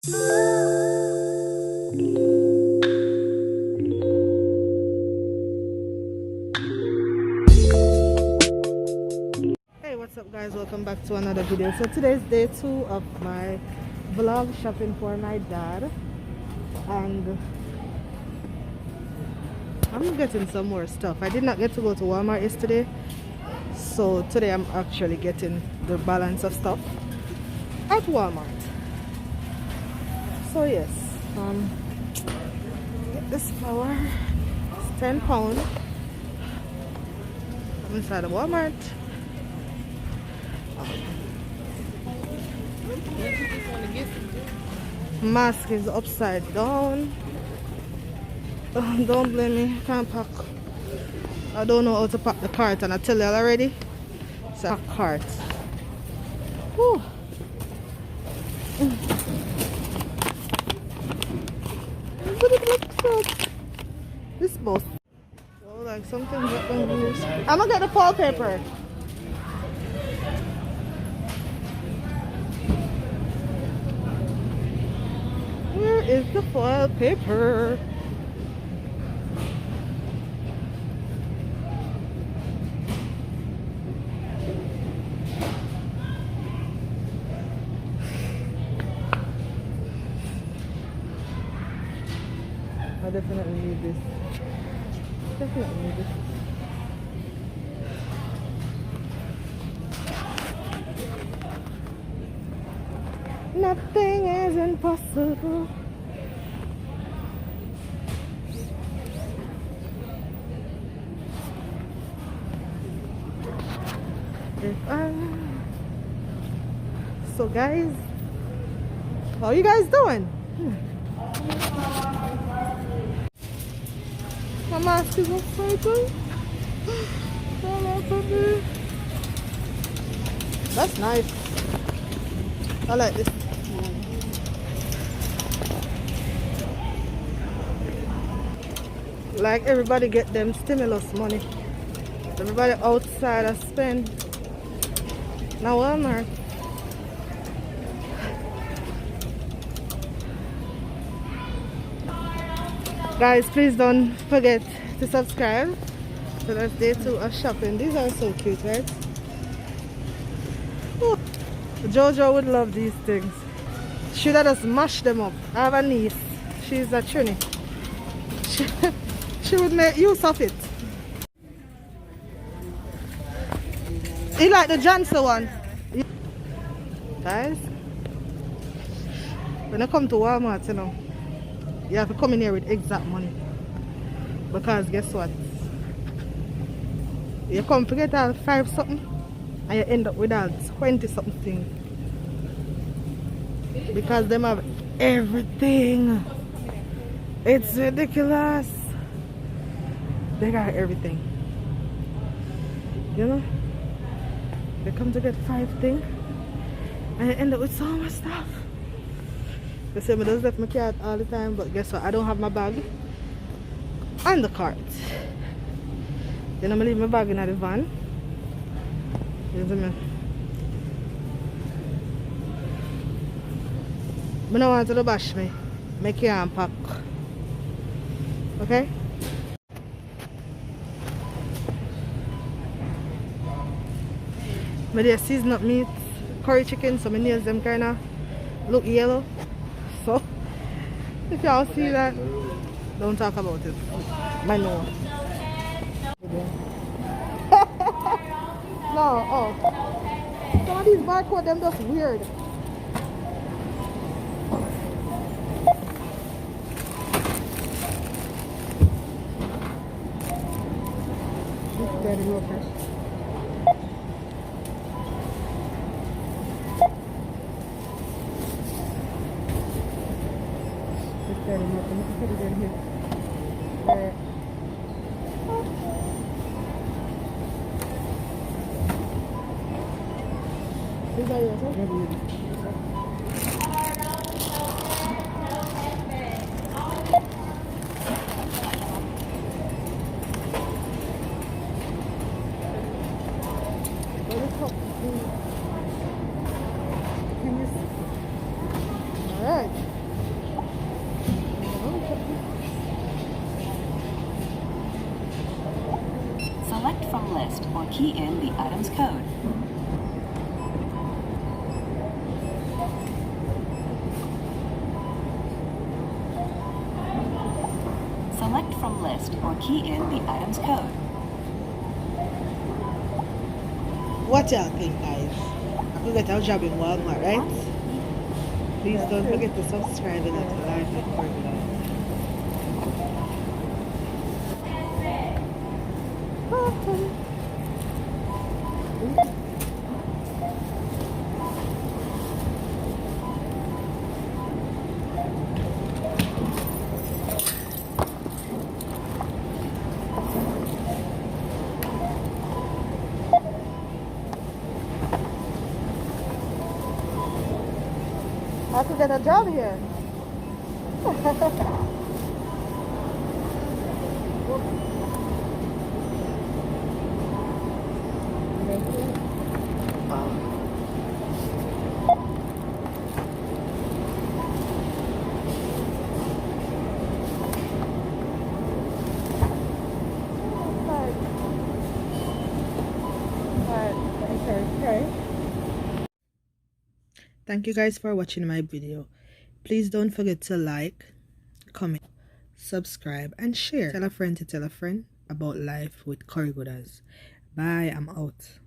Hey, what's up guys, welcome back to another video. So today's day 2 of my vlog shopping for my dad, and I'm getting some more stuff. I did not get to go to Walmart yesterday, so today I'm actually getting the balance of stuff at Walmart. So yes, get this flour. It's £10. I'm inside of Walmart. Mask is upside down. Don't blame me, can't pack. I don't know how to pack the cart, and I tell you already, it's a cart. Whew. But it looks good. This box. Oh, like something's not going to use. I'm gonna get the wallpaper. Where is the foil paper? I definitely need this. Definitely need this. Nothing is impossible. So guys, how are you guys doing? My mask is upside down. That's nice. I like this. Like everybody get them stimulus money. Everybody outside I spend. Now Walmart. Guys, please don't forget to subscribe. So that's day 2 of shopping. These are so cute, right? Oh, Jojo would love these things. Should I just mash them up? I have a niece. She's a Trini. She would make use of it. You like the Johnson one? Guys, when I come to Walmart, you know, you have to come in here with exact money. Because guess what? You come to get all 5 something and you end up with all 20 something thing. Because them have everything. It's ridiculous. They got everything. You know? They come to get 5 things and you end up with so much stuff. They say I just left my cat all the time, but guess what? I don't have my bag and the cart. Then I'm gonna leave my bag in the van. You see me? I don't want to bash me. Make you unpack. Okay? But they season up meat, curry chicken, so my nails them kinda look yellow. So if y'all see that, don't talk about it. I know. No, oh. Some of these barcode them just weird. This is very low fresh. Put it in here. There. These are yours, huh? Alright. key in the item's code. Select from list or key in the item's code. What y'all think, guys? I could get a job in Walmart, right? Please don't forget to subscribe and to like and comment. I could get a job here. Thank you guys for watching my video. Please don't forget to like, comment, subscribe, and share. Tell a friend to tell a friend about life with Corey Gooders. Bye, I'm out.